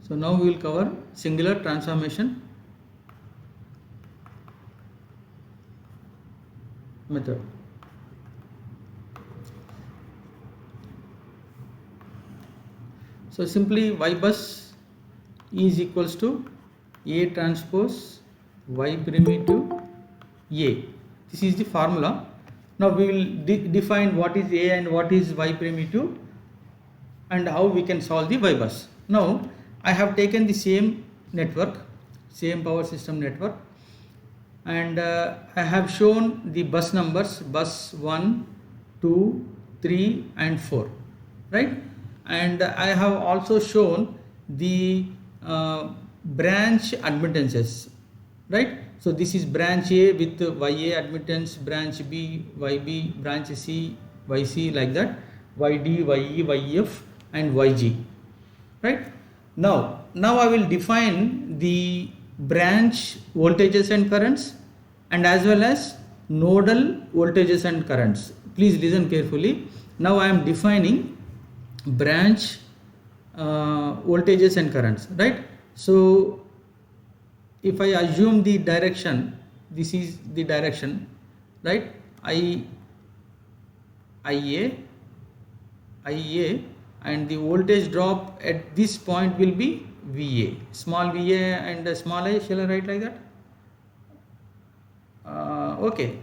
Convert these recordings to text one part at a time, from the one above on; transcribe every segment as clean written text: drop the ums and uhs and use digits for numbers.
So now we will cover singular transformation method. So simply Y bus is equals to A transpose Y primitive A. This is the formula. Now we will define what is A and what is Y primitive and how we can solve the Y bus. Now I have taken the same network, same power system network, and I have shown the bus numbers, bus 1, 2, 3 and 4, right? And I have also shown the branch admittances, right? So this is branch A with YA admittance, branch B, YB, branch C, YC, like that, YD, YE, YF and YG, right? Now I will define the branch voltages and currents and as well as nodal voltages and currents. Please listen carefully. Now I am defining branch voltages and currents, right? So if I assume the direction, this is the direction, right? IA, and the voltage drop at this point will be VA, small VA and small I. Shall I write like that? Okay,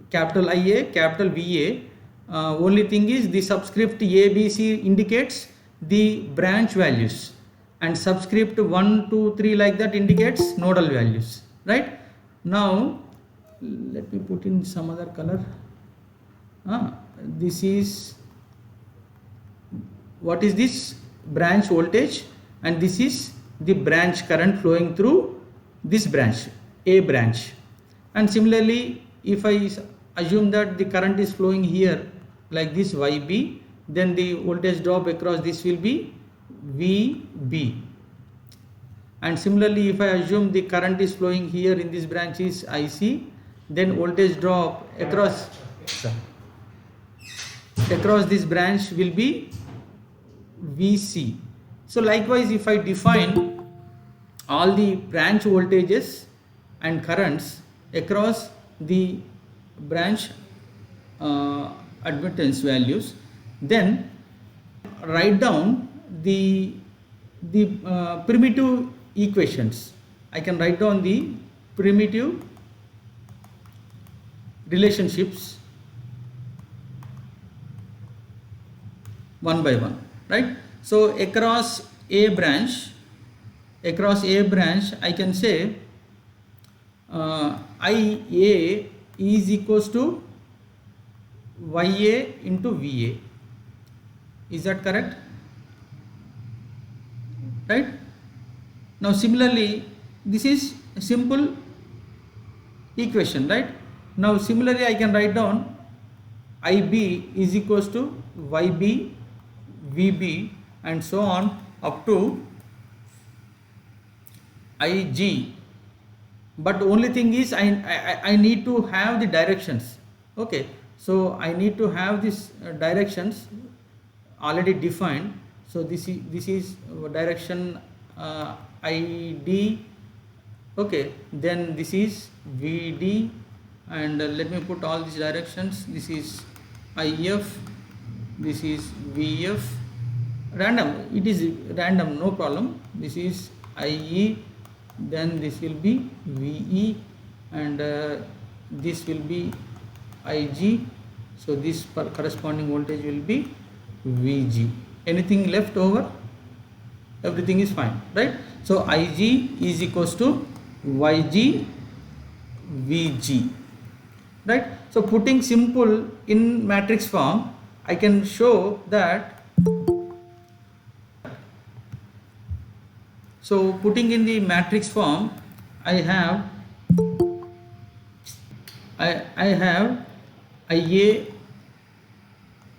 capital IA, capital VA. Only thing is the subscript ABC indicates the branch values and subscript 1, 2, 3 like that indicates nodal values, right? Now let me put in some other color. This is, what is this? Branch voltage, and this is the branch current flowing through this branch, A branch. And similarly, if I assume that the current is flowing here like this, YB, then the voltage drop across this will be VB. And similarly, if I assume the current is flowing here in this branch is IC, then voltage drop across this branch will be VC. So likewise, if I define all the branch voltages and currents across the branch admittance values, then write down the primitive equations. I can write down the primitive relationships one by one, right? So across A branch I can say IA is equals to YA into VA. Is that correct? Right? Now similarly, this is a simple equation, right? Now similarly, I can write down IB is equals to YB, VB and so on up to IG. But only thing is I need to have the directions. Okay, so I need to have these directions already defined. So this is direction ID. Okay, then this is VD, and let me put all these directions. This is IF, this is VF, random, it is random, no problem. This is IE, then this will be VE, and this will be IG. So this corresponding voltage will be VG. Anything left over? Everything is fine, right? So IG is equals to YG VG, right? So putting simple in matrix form, I can show that. So putting in the matrix form, I have IA,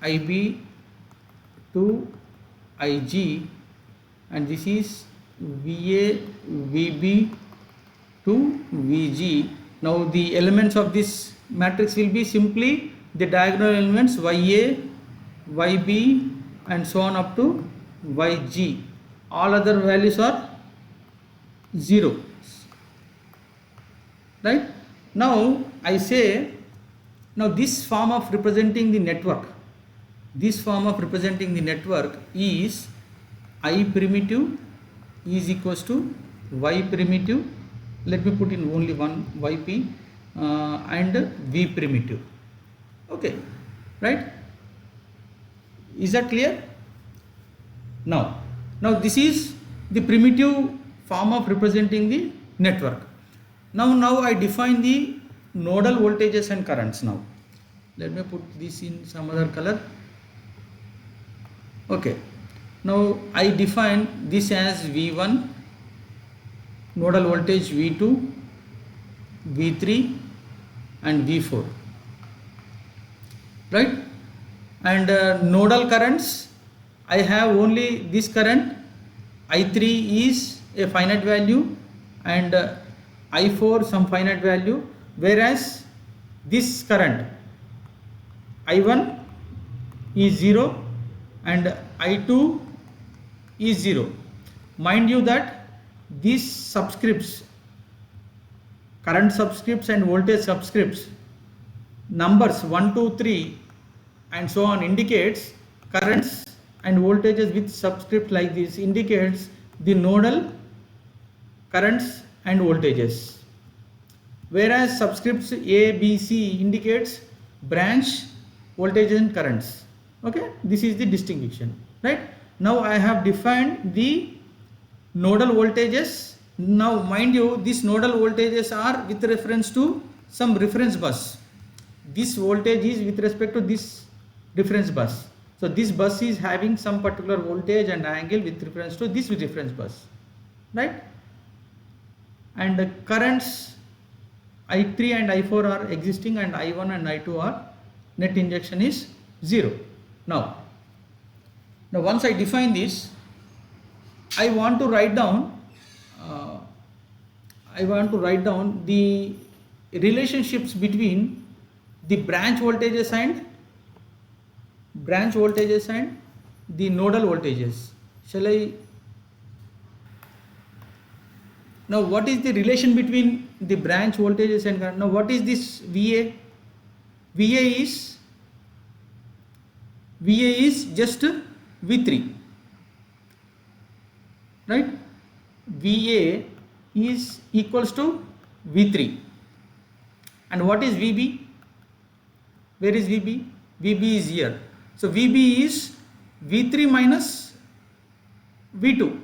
IB to IG, and this is VA, VB to VG. Now the elements of this matrix will be simply the diagonal elements YA, YB and so on up to YG, all other values are 0, right? Now I say, now this form of representing the network, this form of representing the network is I primitive is equals to y primitive, let me put in only one yp and v primitive. Okay, right? Is that clear? Now this is the primitive form of representing the network. Now I define the nodal voltages and currents. Now let me put this in some other color. Okay, now I define this as V1, nodal voltage V2, V3 and V4, right? And nodal currents, I have only this current, I3 is a finite value and I4 some finite value, whereas this current I1 is 0 and I2 is 0. Mind you that these subscripts, current subscripts and voltage subscripts, numbers 1, 2, 3 and so on indicates currents and voltages with subscript like this indicates the nodal currents and voltages, whereas subscripts A, B, C indicates branch voltages and currents. Okay, this is the distinction, right? Now I have defined the nodal voltages. Now mind you, these nodal voltages are with reference to some reference bus. This voltage is with respect to this reference bus. So this bus is having some particular voltage and angle with reference to this reference bus, right? And the currents I3 and I4 are existing and I1 and I2 are, net injection is 0. Now once I define this, I want to write down the relationships between the branch voltages and the nodal voltages. Shall I? Now what is the relation between the branch voltages and current? Now what is this VA? VA is just V3, right? VA is equals to V3. And what is VB? Where is VB? VB is here. So VB is V3 minus V2.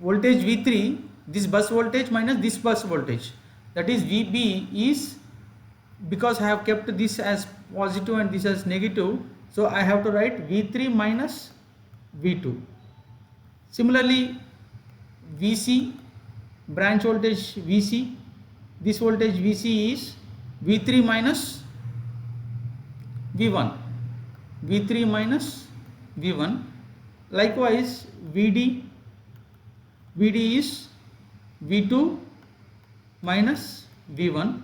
Voltage V3, this bus voltage minus this bus voltage. That is VB is, because I have kept this as positive and this as negative, so I have to write V3 minus V2. Similarly, VC, branch voltage VC, this voltage VC is V3 minus V1. V3 minus V1. Likewise, VD is V2 minus V1.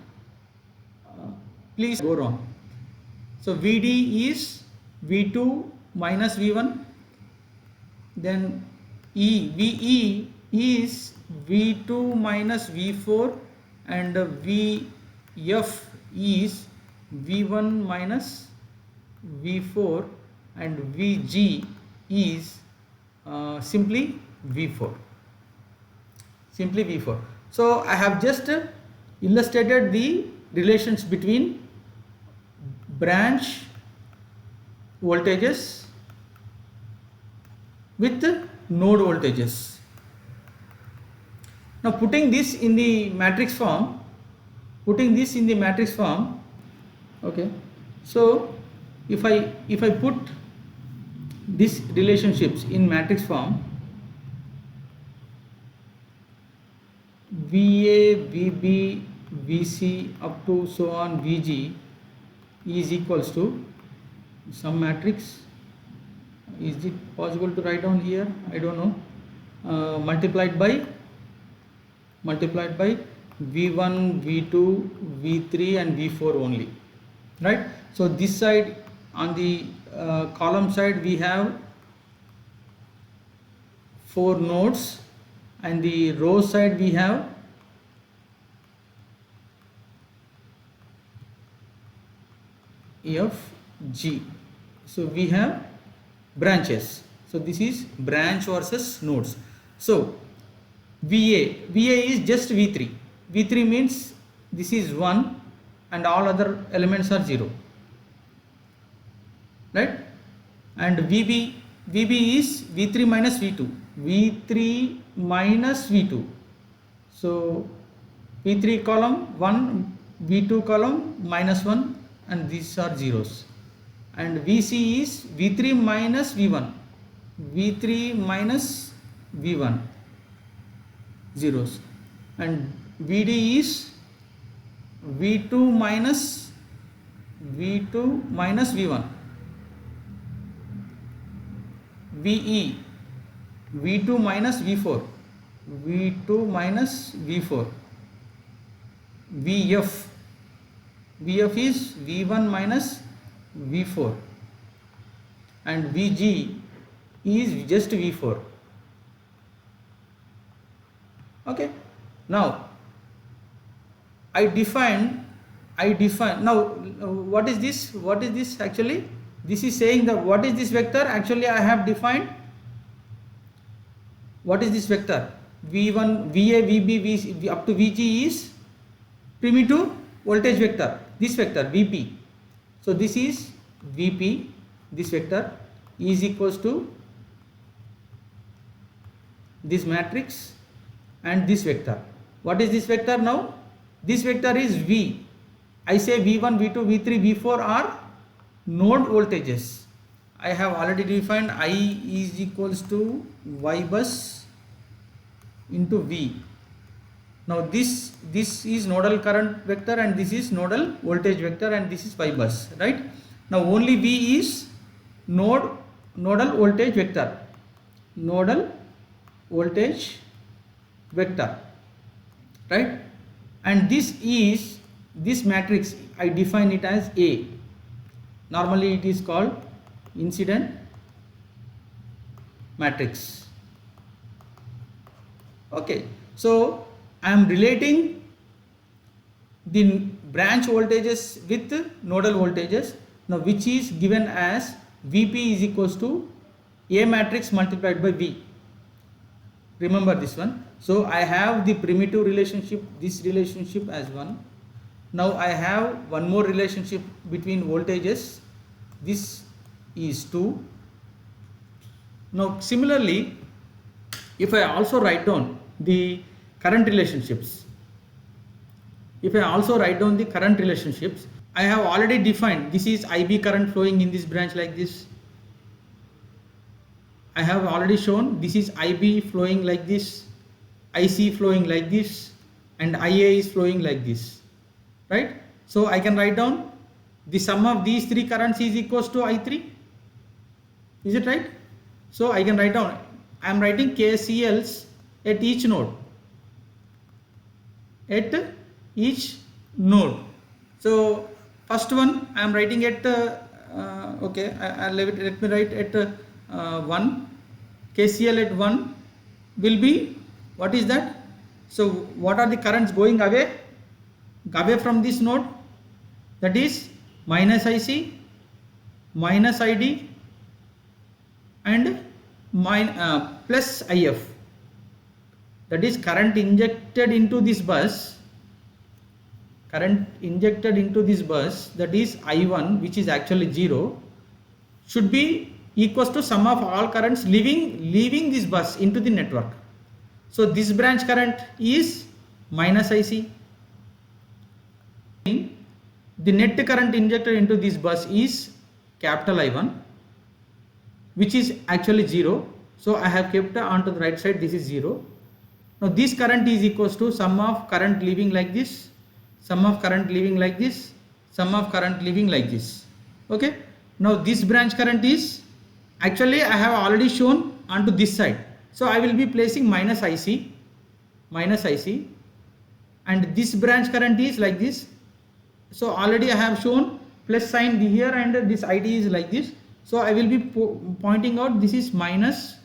Please go wrong. So VD is V2 minus V1. Then VE is V2 minus V4 and VF is V1 minus V4 and VG is simply V4. So I have just illustrated the relations between branch voltages with node voltages. Now putting this in the matrix form, okay, so if I put these relationships in matrix form, VA, VB, VC up to so on VG is equals to some matrix. Is it possible to write down here? I don't know. Multiplied by V1, V2, V3 and V4 only, right? So this side, on the column side, we have 4 nodes, and the row side we have F, G. So we have branches. So this is branch versus nodes. So VA is just V3. V3 means this is 1 and all other elements are 0. Right? And VB is V3 minus V2. V3 minus V2. So V3 column 1, V2 column minus 1, and these are zeros. And VC is V3 minus V1. V3 minus V1, zeros. And VD is V2 minus V1. VE V2 minus V4. V2 minus V4. VF is V1 minus V4, and VG is just V4. Okay, now I define now. What is this actually? This is saying that what is this vector? Actually I have defined what is this vector. V1, VA, VB, VC up to VG is primitive voltage vector. This vector VP. So this is VP. This vector is equals to this matrix and this vector. What is this vector now? This vector is V. I say V1, V2, V3, V4 are node voltages. I have already defined I is equals to Y bus into V. Now this is nodal current vector, and this is nodal voltage vector, and this is Y bus, right? Now only V is nodal voltage vector. Nodal voltage vector, right? And this matrix I define it as A. Normally it is called incident matrix. Okay, so I am relating the branch voltages with nodal voltages, now which is given as Vp is equals to A matrix multiplied by V. Remember this one. So I have the primitive relationship, this relationship as 1. Now I have one more relationship between voltages. This is 2. Now similarly, if I also write down the current relationships, I have already defined this is IB current flowing in this branch like this. I have already shown this is IB flowing like this, IC flowing like this, and IA is flowing like this, right? So I can write down the sum of these three currents is equals to I3. Is it right? So I can write down, I am writing KCLs at each node. So first one I am writing at okay, let me write at 1. KCL at 1 will be, what is that? So what are the currents going away from this node? That is minus IC, minus ID, and plus IF. That is current injected into this bus. That is I1, which is actually 0, should be equals to sum of all currents leaving this bus into the network. So this branch current is minus IC. The net current injected into this bus is capital I1, which is actually 0. So I have kept onto the right side, this is 0. Now this current is equals to sum of current leaving like this, sum of current leaving like this, sum of current leaving like this. Okay. Now this branch current is, actually I have already shown onto this side. So I will be placing minus IC, and this branch current is like this. So already I have shown plus sign here, and this ID is like this. So I will be pointing out this is minus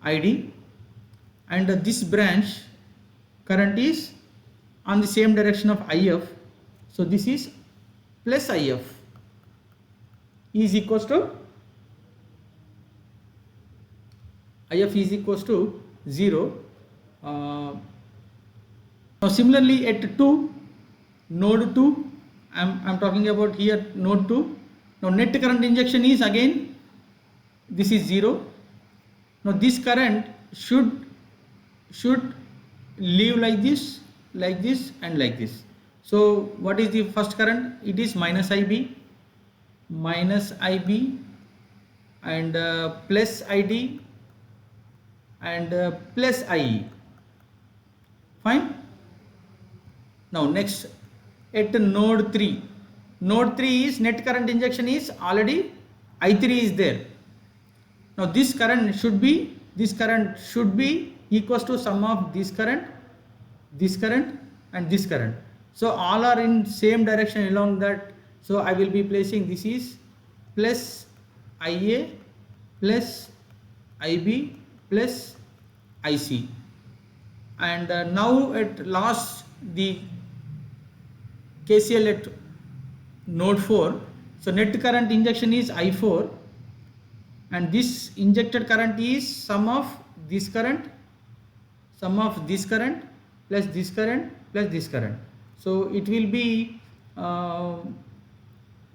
ID, and this branch current is on the same direction of IF, so this is plus IF is equals to IF is equals to 0. Now similarly at 2, node 2, I'm talking about here node 2. Now net current injection is again, this is 0. Now this current should leave like this and like this. So what is the first current? It is minus IB and plus ID and plus IE. Fine. Now next at node 3. Node 3 is net current injection is already I3 is there. Now this current should be equals to sum of this current and this current. So all are in same direction along that. So I will be placing this is plus IA plus IB plus IC. And now at last the KCL at node 4. So net current injection is I4 and this injected current is sum of this current plus this current plus this current. So it will be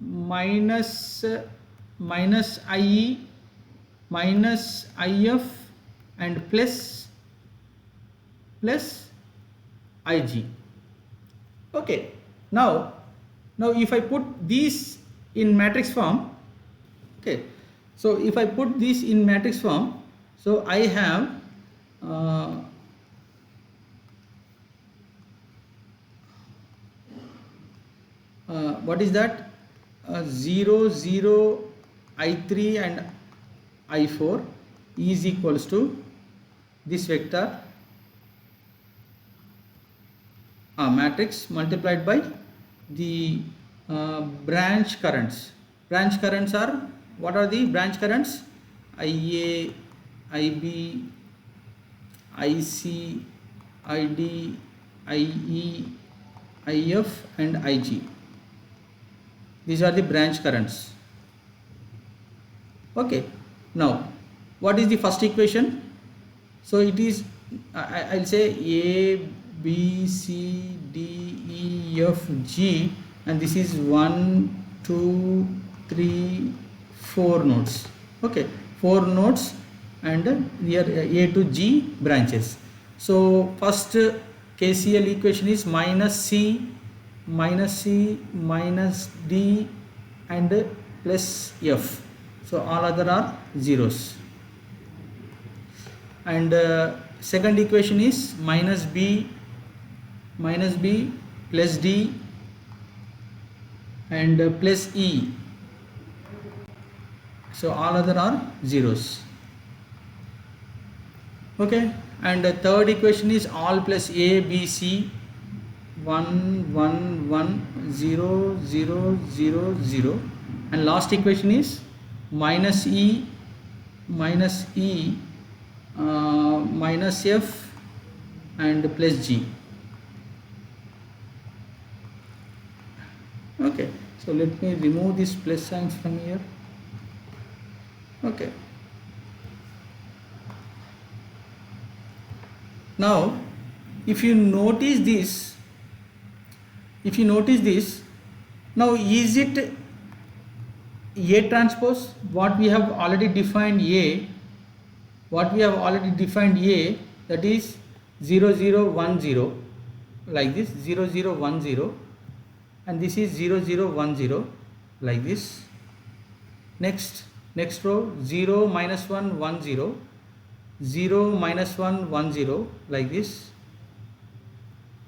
minus IE minus IF and plus IG. Okay, now if I put these in matrix form, okay, so if I put this in matrix form, so I have what is that? 0 0 I3 and I4 is equals to this vector matrix multiplied by the branch currents. Branch currents are, what are the branch currents? IA, IB, IC, ID, IE, IF and IG. These are the branch currents. Okay, now what is the first equation? So it is, I'll say A, B, C, D, E, F, G, and this is 1, 2, 3, 4 nodes. Okay, 4 nodes and here A to G branches. So first KCL equation is minus C minus D and plus F. So all other are zeros. And second equation is minus B plus D and plus E. So all other are zeros. Okay, and the third equation is all plus A, B, C, 1, 1, 1, 0, 0, 0, 0, and last equation is minus E, minus F and plus G. Okay, so let me remove this plus signs from here. Okay, now if you notice this, now is it A transpose? What we have already defined A, that is 0 0 1 0, like this, 0 0 1 0, and this is 0 0 1 0, like this. Next row 0 minus 1 1 0, 0 minus 1 1 0, like this,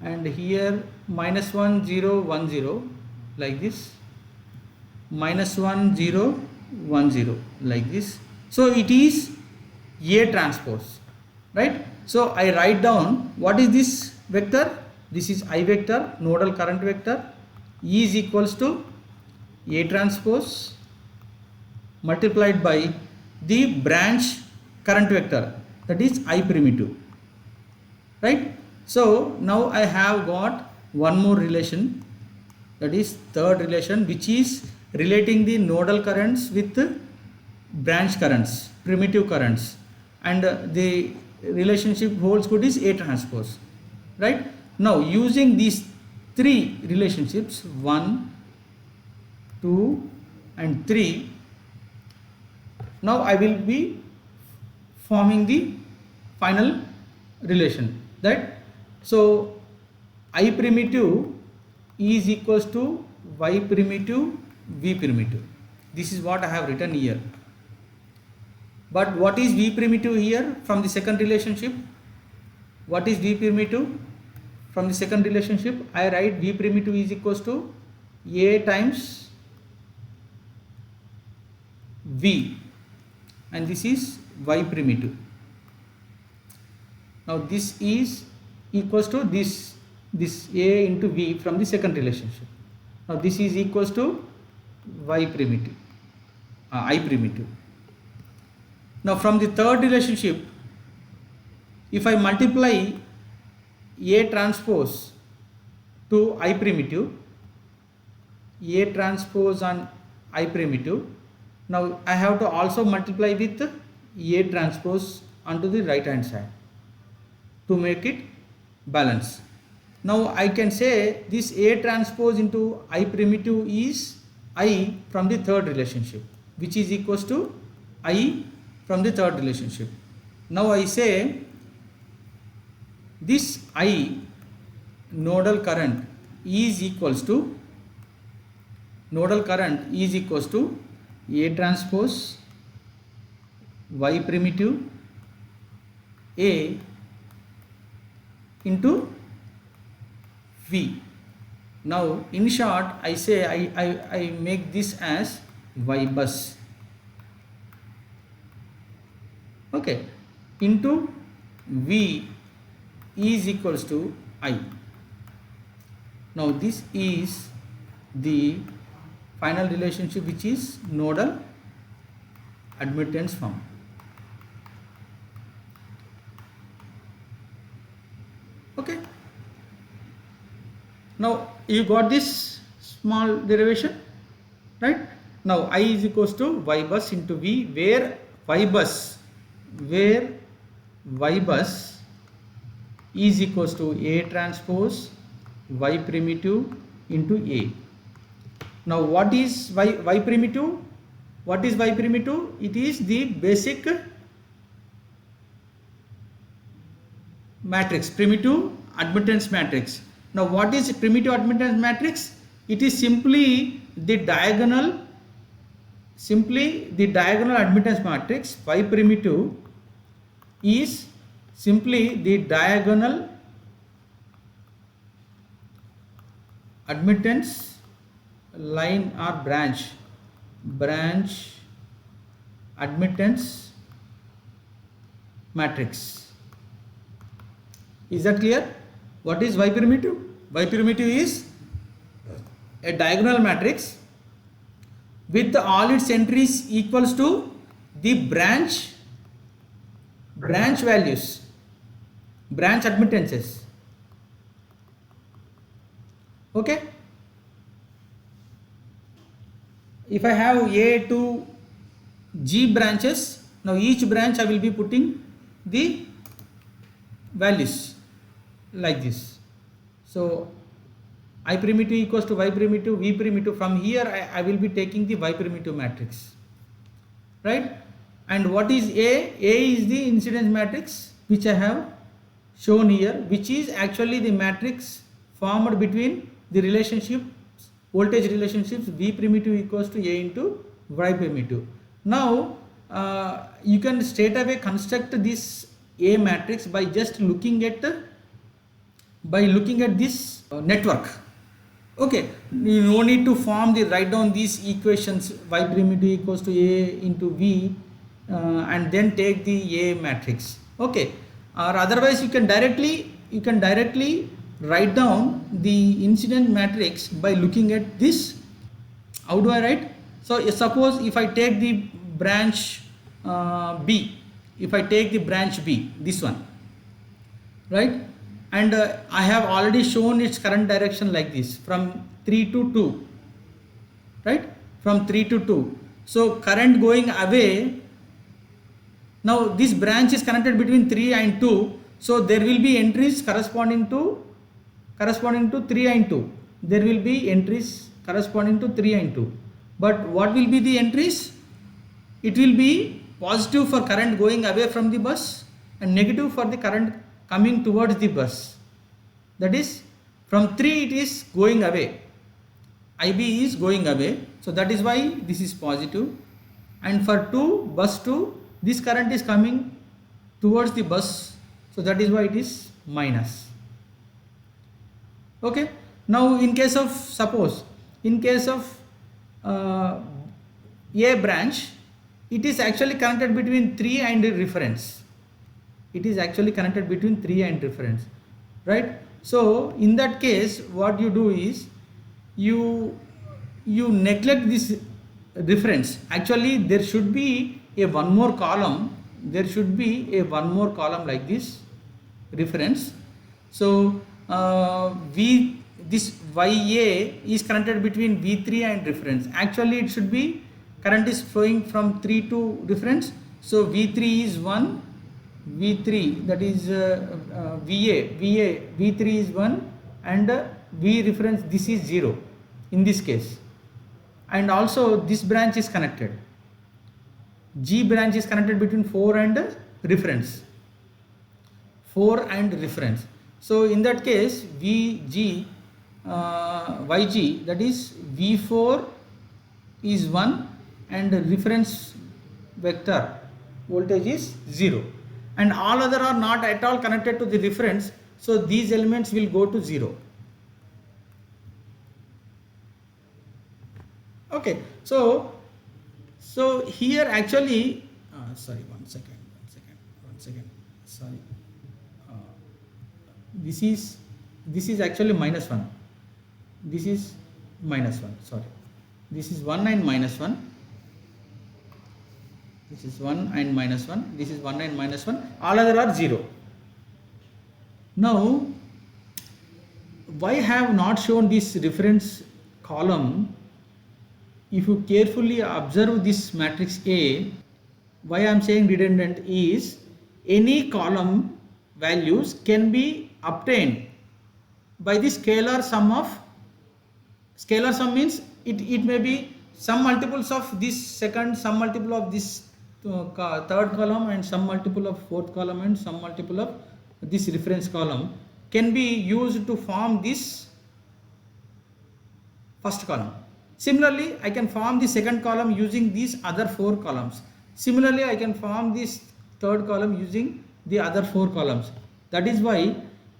and here minus 1 0 1 0, like this, minus 1 0 1 0, like this. So it is A transpose, right? So I write down what is this vector. This is I vector, nodal current vector. E is equals to A transpose multiplied by the branch current vector. that is I primitive, right? So now I have got one more relation, that is third relation, which is relating the nodal currents with branch currents, primitive currents, and the relationship holds good is A transpose, right? Now using these three relationships, 1, 2 and 3, now I will be forming the final relation, that so I primitive is equals to Y primitive V primitive. This is what I have written here. But what is V primitive here from the second relationship? What is V primitive from the second relationship? I write V primitive is equals to A times V, and this is Y primitive. Now this is equals to this A into V from the second relationship. Now this is equals to Y primitive, I primitive. Now from the third relationship, if I multiply A transpose to I primitive, A transpose on I primitive, now I have to also multiply with A transpose onto the right hand side to make it balance. Now I can say this A transpose into I primitive is I from the third relationship, which is equals to I from the third relationship. Now I say this I nodal current is equals to A transpose Y primitive A into V. Now in short I say I make this as Y bus, okay, into V is equals to I. Now this is the final relationship, which is nodal admittance form. Okay, now you got this small derivation, right? Now I is equals to Y bus into V, where Y bus is equals to A transpose Y primitive into A. Now what is Y primitive? What is Y primitive? It is the basic matrix, primitive admittance matrix. Now what is primitive admittance matrix? It is simply the diagonal admittance matrix. Y primitive is simply the diagonal admittance line or branch admittance matrix. Is that clear? What is Y primitive? Y primitive is a diagonal matrix with all its entries equals to the branch values, branch admittances. Okay, if I have A to G branches, now each branch I will be putting the values like this. So I primitive equals to Y primitive, V primitive. From here I will be taking the Y primitive matrix, right? And what is A? A is the incidence matrix which I have shown here, which is actually the matrix formed between the relationships, voltage relationships V primitive equals to A into Y primitive. Now you can straight away construct this A matrix by just looking at this network. Okay, you no need to write down these equations, Y primitive equals to A into V, and then take the A matrix. Okay, or otherwise you can directly write down the incident matrix by looking at this. How do I write? So suppose if I take the branch B, if I take the branch B, this one, right, and I have already shown its current direction like this, from 3 to 2, right, from 3 to 2. So current going away, now this branch is connected between 3 and 2, so there will be entries corresponding to 3 and 2. There will be entries corresponding to 3 and 2. But what will be the entries? It will be positive for current going away from the bus and negative for the current coming towards the bus. That is, from 3 it is going away. IB is going away. So that is why this is positive. And for 2, bus 2, this current is coming towards the bus. So that is why it is minus. Okay. Now in case of, suppose, in case of A branch, it is actually connected between 3 and reference. It is actually connected between 3 and reference, right? So in that case, what you do is you neglect this reference. Actually, there should be a one more column. There should be a one more column like this, reference. So this YA is connected between V3 and reference. Actually, it should be current is flowing from 3 to reference. So V3 is 1, V3, that is V3 is 1, and V reference, this is 0 in this case. And also this branch is connected. G branch is connected between 4 and reference. 4 and reference. So in that case, YG, that is V4 is 1 and reference vector voltage is 0, and all other are not at all connected to the reference. So these elements will go to 0. Okay, so here actually, sorry, one second, sorry, this is actually -1. This is -1. Sorry, this is 1 and -1. This is 1 and -1. This is 1 and -1. All other are 0. Now, why have not shown this reference column? If you carefully observe this matrix A, why I am saying redundant is any column values can be obtained by the scalar sum of, scalar sum means it may be some multiples of this second, some multiple of this third column, and some multiple of fourth column, and some multiple of this reference column can be used to form this first column. Similarly, I can form the second column using these other 4 columns. Similarly, I can form this third column using the other 4 columns. That is why,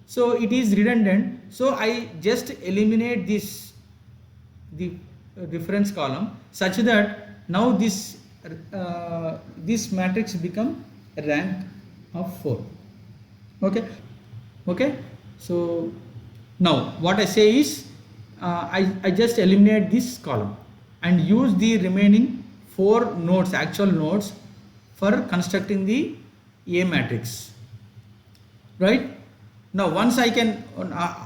so it is redundant. So I just eliminate the reference column such that now this matrix become a rank of 4. Okay. So now what I say is, I just eliminate this column and use the remaining 4 nodes, actual nodes, for constructing the A matrix, right? Now once I can,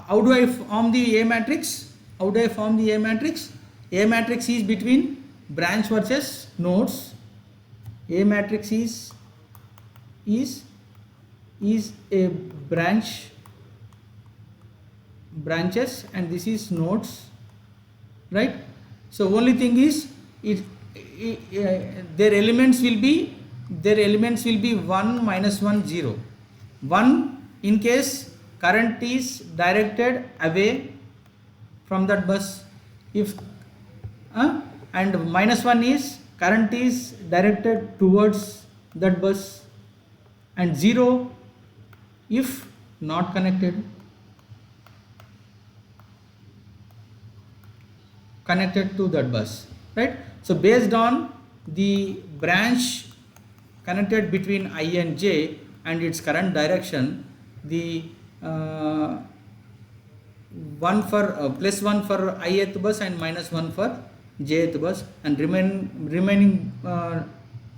how do I form the A matrix? How do I form the A matrix? A matrix is between branch versus nodes. A matrix is a branches, and this is nodes, right? So only thing is their elements will be 1, -1, 0. 1 in case current is directed away from that bus, if and -1 is current is directed towards that bus, and 0 if not connected to that bus, right? So based on the branch connected between I and J and its current direction, the +1 for ith bus and -1 for jth bus, and remaining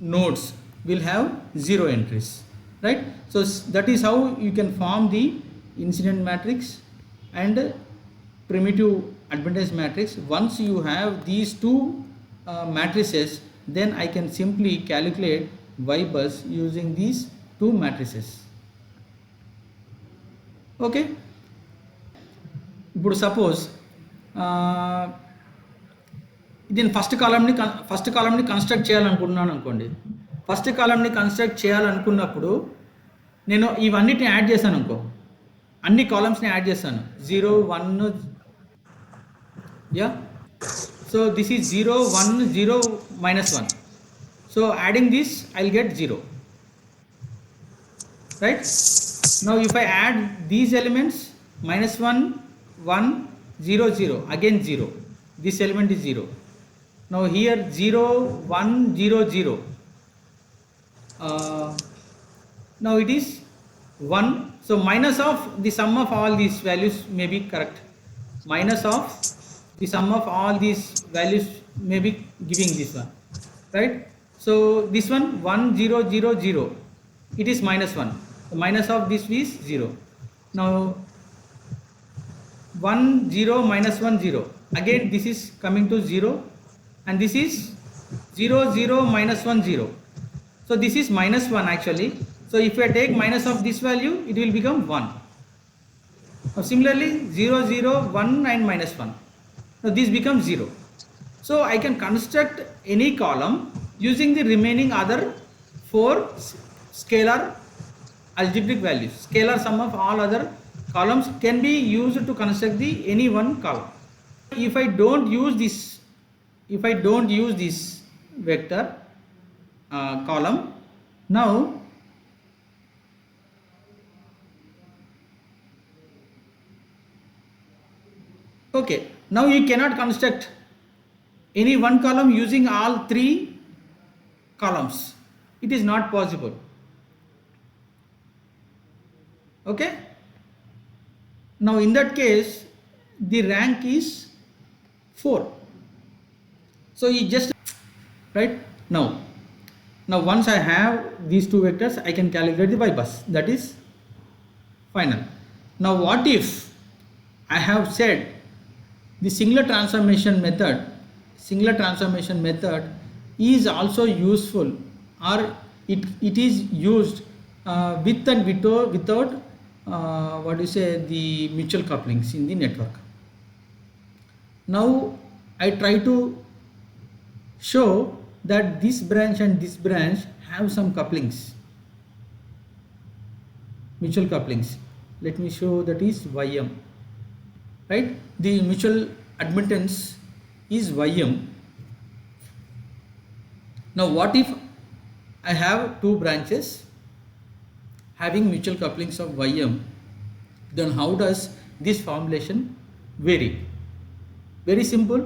nodes will have 0 entries, right? So that is how you can form the incident matrix and primitive advantage matrix. Once you have these two matrices, then I can simply calculate Y bus using these two matrices. Okay. ఇప్పుడు suppose నేను first కాలంని construct చేయాలనుకుంటున్నాను అనుకోండి. First కాలంని construct చేయాలనుకున్నప్పుడు నేను ఇవన్నిటిని add చేశాను అనుకో, అన్ని కాలమ్స్ని యాడ్ చేస్తాను, 0 1 yeah. So this is 0 1 0 -1. So adding this I will get 0, right? Now if I add these elements, -1 1 0 0, again 0, this element is 0. Now here 0 1 0 0, now it is 1. So minus of the sum of all these values may be correct. Minus of the sum of all these values may be giving this one, right? So this one 1 0 0 0, it is -1. The minus of this is 0. Now 1 0 -1 0, again this is coming to 0, and this is 0 0 -1 0. So this is -1 actually. So if I take minus of this value, it will become 1. Now similarly 0 0 1 and -1. Now this becomes 0. So I can construct any column using the remaining other 4 scalar algebraic values. Scalar sum of all other columns can be used to construct the any one column. If I don't use this vector column, now okay, now you cannot construct any one column using all 3 columns. It is not possible. Okay. Now in that case the rank is 4. So you just, right? Now once I have these two vectors, I can calculate the Y bus. That is final. Now what if I have said the singular transformation method is also useful, or it is used with and without the mutual couplings in the network. Now I try to show that this branch and this branch have some couplings, mutual couplings. Let me show that is Ym, right? The mutual admittance is Ym. Now what if I have two branches having mutual couplings of Ym? Then how does this formulation vary? Very simple.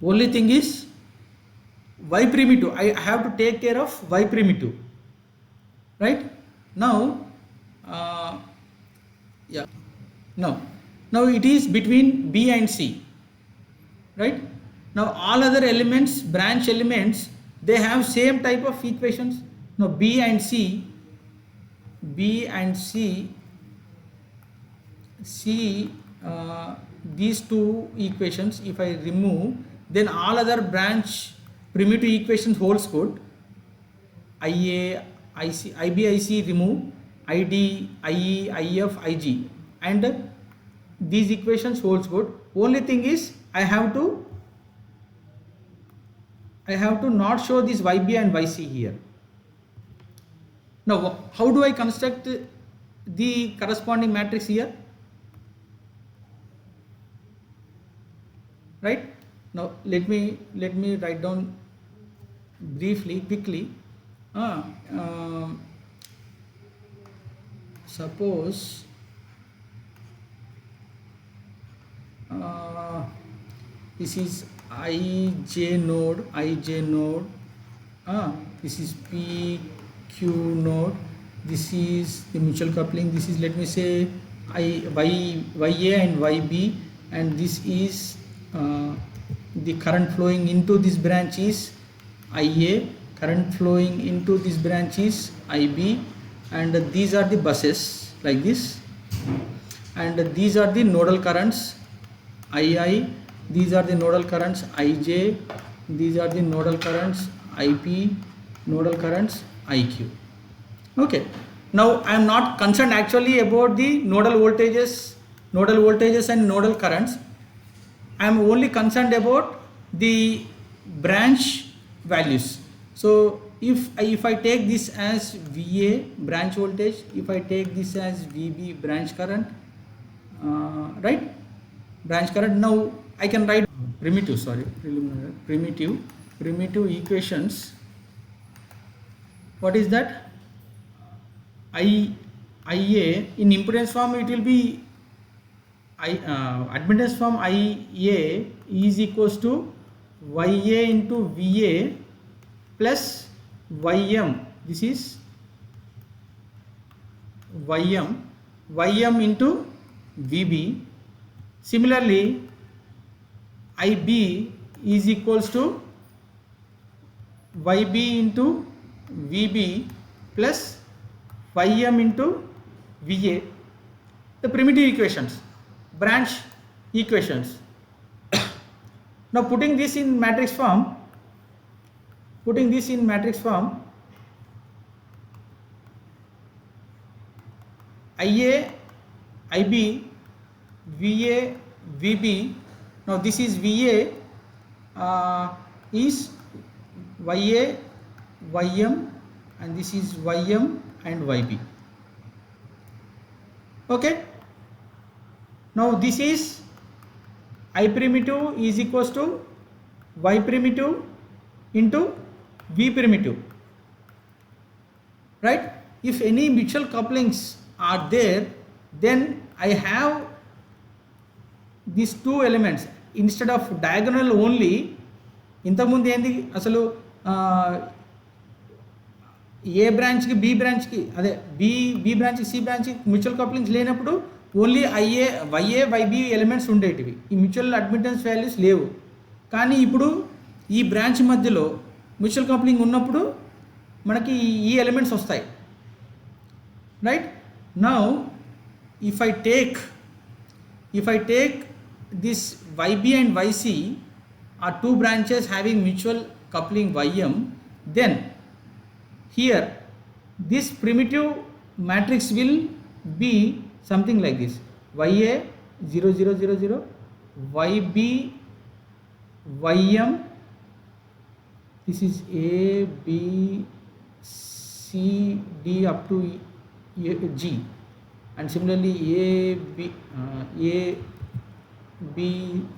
Only thing is Y primitive. I have to take care of Y primitive, right? Now now it is between B and C, right? Now all other elements, branch elements, they have same type of equations. Now B and C, these two equations if I remove, then all other branch primitive equations holds good. IA, IC, IB, IC remove, ID, IE, IF, IG, and these equations holds good. Only thing is I have to not show this YB and YC here. Now how do I construct the corresponding matrix here, right? Now let me write down briefly, quickly. Suppose this is ij node, this is pq node, this is the mutual coupling, this is, let me say, ya and yb, and this is the current flowing into this branch is IA, current flowing into this branch is IB, and these are the buses like this, and these are the nodal currents II, these are the nodal currents IJ, these are the nodal currents IP, nodal currents IQ. Okay, now I am not concerned actually about the nodal voltages and nodal currents. I am only concerned about the branch values. So if I take this as VA branch voltage, if I take this as VB branch current, right, branch current, now I can write primitive equations. What is that? IA in impedance form it will be admittance form IA is equals to YA into VA plus YM. This is YM into VB. Similarly, IB is equals to YB into VB plus YM into VA. The primitive equations, branch equations. Now putting this in matrix form, IA, IB, VA, VB. Now this is VA is YA, YM, and this is YM and YB. Okay. Now this is I primitive is equals to Y primitive into V primitive, right? If any mutual couplings are there, then I have these two elements instead of diagonal only. ఇంతకుముందు ఏంది అసలు ఏ బ్రాంచ్కి B బ్రాంచ్కి అదే B బ్రాంచ్కి C బ్రాంచ్కి mutual couplings లేనప్పుడు only వైఏ YB elements ఉండేటివి, ఈ మ్యూచువల్ అడ్మిటెన్స్ వాల్యూస్ లేవు. కానీ ఇప్పుడు ఈ బ్రాంచ్ మధ్యలో మ్యూచువల్ కప్లింగ్ ఉన్నప్పుడు మనకి ఈ ఎలిమెంట్స్ వస్తాయి, right? Now if I take this YB and YC are two branches having mutual coupling YM, then here this primitive matrix will be something like this: YA 0 0 0 0, YB YM, this is A B C D up to G, and similarly A B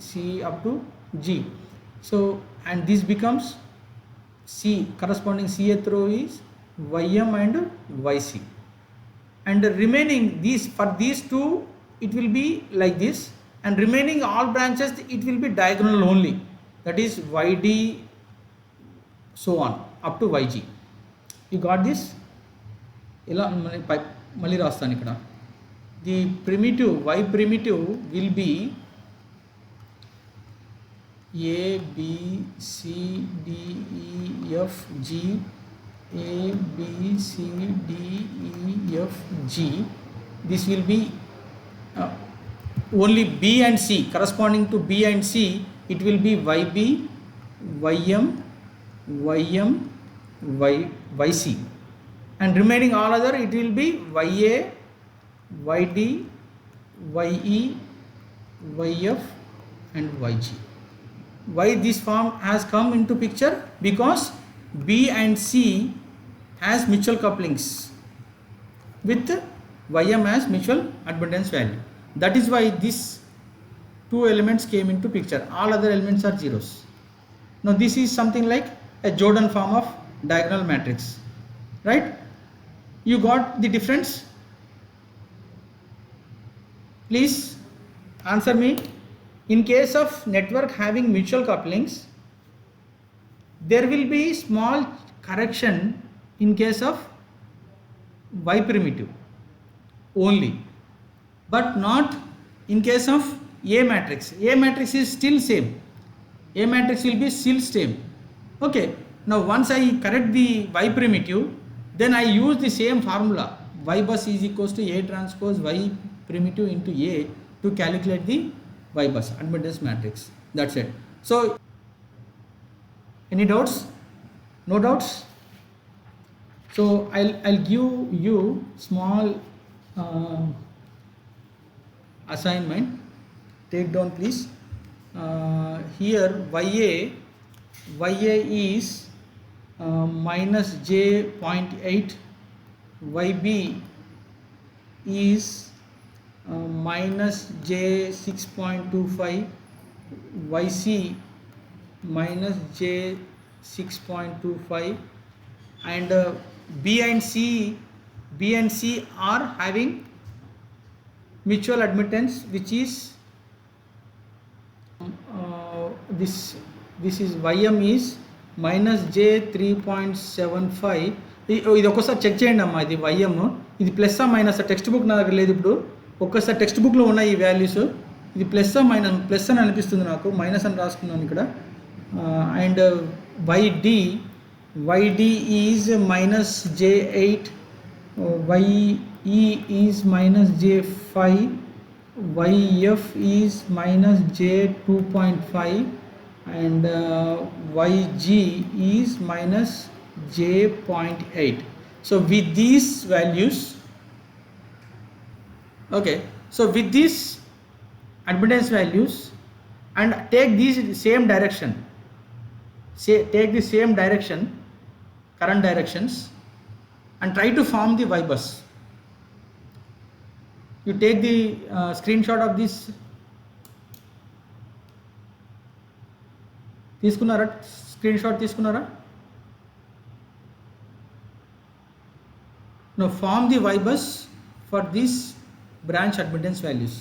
C up to G. So and this becomes C, corresponding Cth row is Ym and Yc, and remaining these, for these two it will be like this, and remaining all branches it will be diagonal only, that is Yd so on up to Yg. You got this? ఇలా మళ్ళీ రాస్తాను ఇక్కడ. The primitive Y primitive will be A B C D E F G, A B C D E F G. This will be only B and C, corresponding to B and C it will be YB YM YM YC, and remaining all other it will be YA YD YE YF and YG. Why this form has come into picture? Because B and C has mutual couplings with Ym as mutual admittance value. That is why these two elements came into picture. All other elements are zeros. Now this is something like a Jordan form of diagonal matrix, right? You got the difference? Please answer me. In case of network having mutual couplings, there will be small correction in case of Y primitive only, but not in case of A matrix. A matrix is still same. A matrix will be still same. Okay. Now once I correct the y primitive, then I use the same formula, y bus is equals to A transpose y primitive into A to calculate the y bus admittance matrix. That's it. So any doubts? No doubts? So I'll give you small assignment. Take down please. Here ya is minus j.8, yb is minus j6.25, yc minus j6.25, and b and c are having mutual admittance, which is this is ym is minus j3.75. ఇది ఒక్కసారి check చేయండి అమ్మా. ఇది YM, ఇది plus minus. Text book నా దగ్గర లేదు ఇప్పుడు. ఒక్కసారి టెక్స్ట్ బుక్లో ఉన్నాయి ఈ వాల్యూస్. ఇది ప్లస్ ప్లస్ అని అనిపిస్తుంది నాకు, మైనస్ అని రాసుకున్నాను ఇక్కడ. And yd is minus j8, ye is minus j5, yf is minus j2.5, and yg is minus j.8. So with these values, okay, so with these admittance values, and take these same direction, take the same direction, current directions, and try to form the y bus. You take the screenshot of this. తీసుకున్నారా? Screenshot తీసుకున్నారా? Now form the y bus for these branch admittance values.